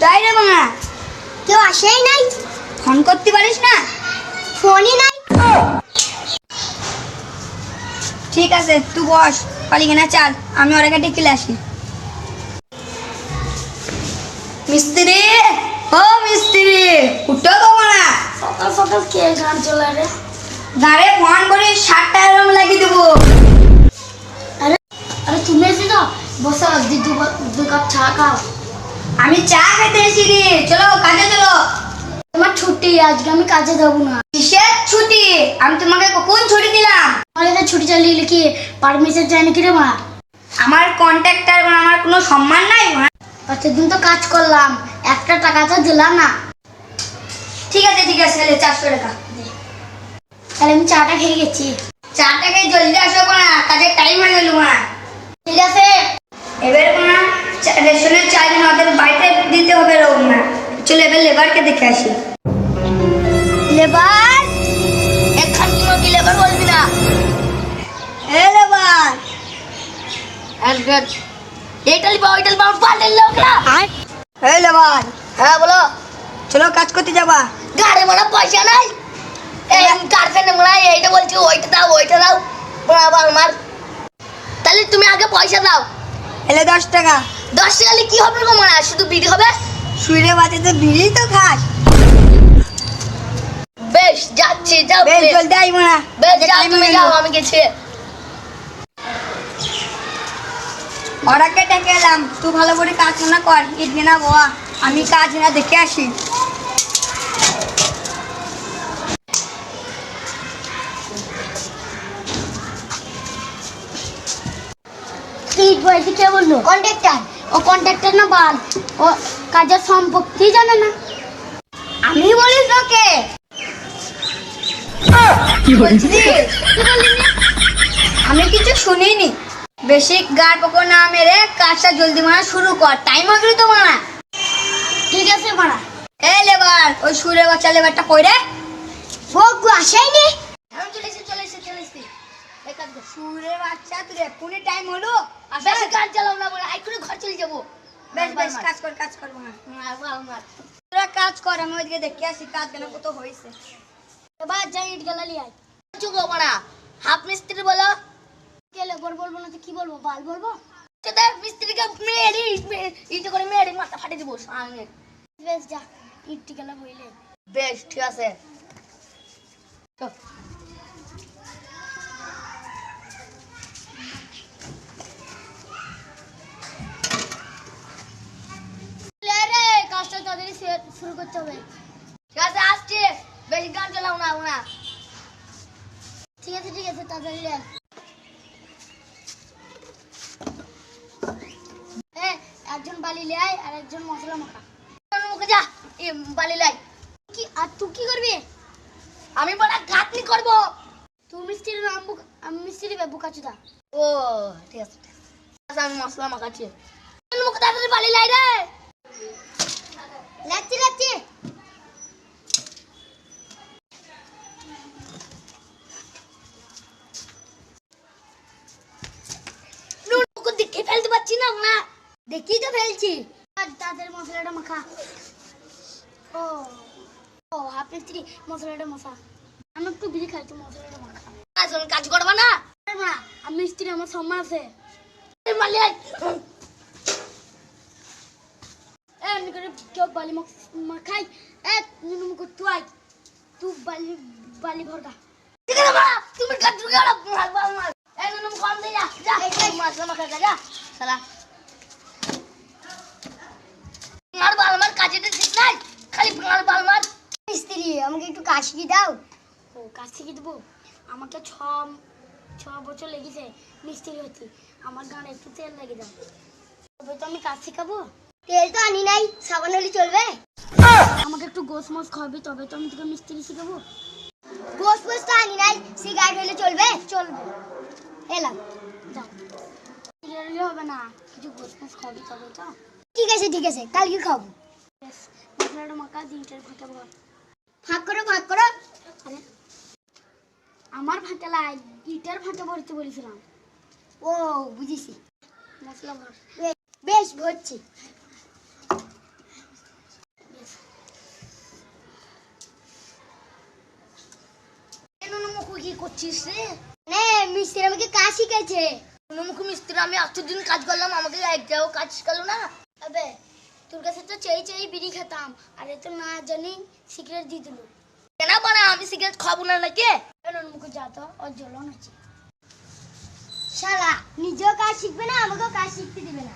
কোথায় রে বাংলা? কেউ আসেই নাই। ফোন করতে পারিস না? ফোনই নাই। ঠিক আছে তুই বস, পালিয়ে চাল, আমি ওরা ডেকে আসি। মিস্ত্রি, ও মিস্ত্রি, উঠো তো না। সকাল সকাল কে গান চলে রে? গাড়ে ফোন করে 60 টাকা রং লাগিয়ে দেবো। আরে আরে তুমি এসে তো বসো, দু কাপ চা খাও। আমি চা খেতে এসেছি রে, চলো কাজে চলো। তোমার ছুটি, আজকে আমি কাজে যাবো না। কিসের ছুটি? আমি তোমাকে কখন ছুটি দিলাম? আমার কাছে ছুটি চালিয়ে লিখি পারমিশন চাই নাকি রে মা? আমার কন্ট্রাক্টর আমার কোনো সম্মান নাই। প্রতিদিন তো কাজ করলাম, একটা টাকা তো দিলাম না। ঠিক আছে তাহলে 400 টাকা। তাহলে আমি চাটা খেয়ে গেছি। চাটা খেয়ে জলদি আসো না, কাজের টাইম হয়ে গেল না। ঠিক আছে। এবার না রেশনের চাল আমাদের বাড়িতে দিতে হবে রোগ না। চলো এবার লেবারকে দেখে আসি। লেবার এখান কি লেবার বলবি না? এ লেবার, এইটা লিবা ওইটা লিবা পাল্টের লোকরা। এ লেবার, হ্যাঁ বলো। চলো কাজ করতে যাবা। গাড়ি ভাড়া পয়সা নাই, এই কার্পেন্টার মনে হয় এইটা বলছি ওইটা দাও আমার। তাহলে তুমি আগে পয়সা দাও। এলে 10 টাকা। 10 টাকা কি হবে গো মনে হয়? শুধু বিড়ি হবে? শুইরে বাজেতে বিড়ি তো খাস। বেশ যাচ্ছি, যাও বেশ জলদি আইব না। বেশ যাও, তুমি যাও, আমি গেছি। ওরাকে ডেকে এলাম, তুই ভালো করে কাজ না কর, ইট না বোয়া, আমি কাজ না দেখে আসি। ইট বইতে কে বললো? কন্ট্রাক্টর। ও কন্ট্রাক্টর না বাল, ও কাজের সম্পত্তি জানে না। আমি বলিস ওকে কি বলছিস? আমি কিছু শুনিনি। বেশি গাড় পকো না মেরে কাজটা জলদি মারা শুরু কর, টাইম হয়ে গেল তো মারা। ঠিক আছে মারা। এ লেবার, ওই সুরে বাচ্চা লেবারটা কই রে? ও আসেনি। আমি চলে এসেছি। সুরে বাচ্চা তুই এক্ষুনি টাইম হলো। বেশি কাজ চালাও না বলে এক্ষুনি ঘর চলে যাবো। বেশ কাজ কর মারা। তোরা কাজ কর, আমি ওইদিকে দেখে আসি কাজ কেন কত হয়েছে। এবার যাই ইট গেলা লিয়ে আয়। চুগো মারা, হাফ মিস্ত্রি বলো। কে লেবার বলবো না তো কি বলবো? বাল বলবো? সেটা মিস্ত্রিকে মেরে ইট করে মেরে মাথা ফাটিয়ে দিব সামনে। বেশ যা, ইট গেলা বইলে। বেশ ঠিক আছে। কাজটা তাড়াতাড়ি শুরু করতে হবে। ঠিক আছে আসছে, বেশি গান চালাও না। ঠিক আছে তাড়াতাড়ি লে। একজন বালি লে আয় আর একজন মশলা মাখা। মুখে যা, বালি লাই। কি আর তুই কি করবি? আমি বড় ঘাটনি করব। তুই মিস্ত্রি নাম, আমি মিস্ত্রি বাবু কাচুদা। ও ঠিক আছে আমি মশলা মাখাচ্ছি। মুখে তাড়াতাড়ি বালি লাই রে। লাগছি। দেখে ফেলতে পারছি না। দেখি তো ফেলছি। তাদের মশলাটা মাখা। ও হাফ মিস্ত্রি মশলাটা মাখা। আমি একটু বিড়ি খাই, তো মশলাটা মাখা। কাজ করবা না? আমি মিস্ত্রি, আমার সম্মান আছে। এমনি করে কেউ বালি মাখাই। তুই বালি ভরগা। তুমি কাজ কম দিয়ে যা মশলা মাখা যা সালা। বালমার কাজেটা ঠিক নাই, খালি বালমার। মিস্ত্রি আমাকে একটু কাজ শিখিয়ে দাও। ও কাজ শিখিয়ে দেবো? আমাকে ছ বছর লেগেছে মিস্ত্রি হচ্ছি, আমার গান একটু তেল লেগে দাও, তবে তো আমি কাজ শিখাবো। তেল তো আনি নাই, সাবান হলে চলবে? আমাকে একটু গোস মোস খাওয়াবি, তবে তো আমি তোকে মিস্ত্রি শিখাবো। গোস মোস তো আনি নাই, সিগারেট হলে চলবে? এলাম যাও। সিগারেট হবে না, কিছু গোস মোস খাওয়াবি তবে তো। ঠিক আছে কালকে খাবো। মশলাটা মাখা, দিনটার ভাতে বল। ভাগ করো। আরে আমার ভাতে লাই, ইটার ভাতে ভরতে বলেছিলাম। ও বুঝেছি, মশলা ভর। বেশ ভরছি। কি করছিস রে? মিস্ত্রি আমাকে কাজ শিখেছে। মুখে মিস্ত্রি আমি এতদিন কাজ করলাম, আমাকে একটাও কাজ শিখালো না। আবে তোর কাছে তো চেয়ে চেয়ে বিড়ি খেতাম, আর এ তো না জানি সিগারেট দিয়ে দিল। কেন বানা, আমি সিগারেট খাবো না নাকি? মুখে যা তো, ওর জ্বলন আছে। শালা নিজেও কাজ শিখবে না, আমাকেও কাজ শিখতে দিবে না।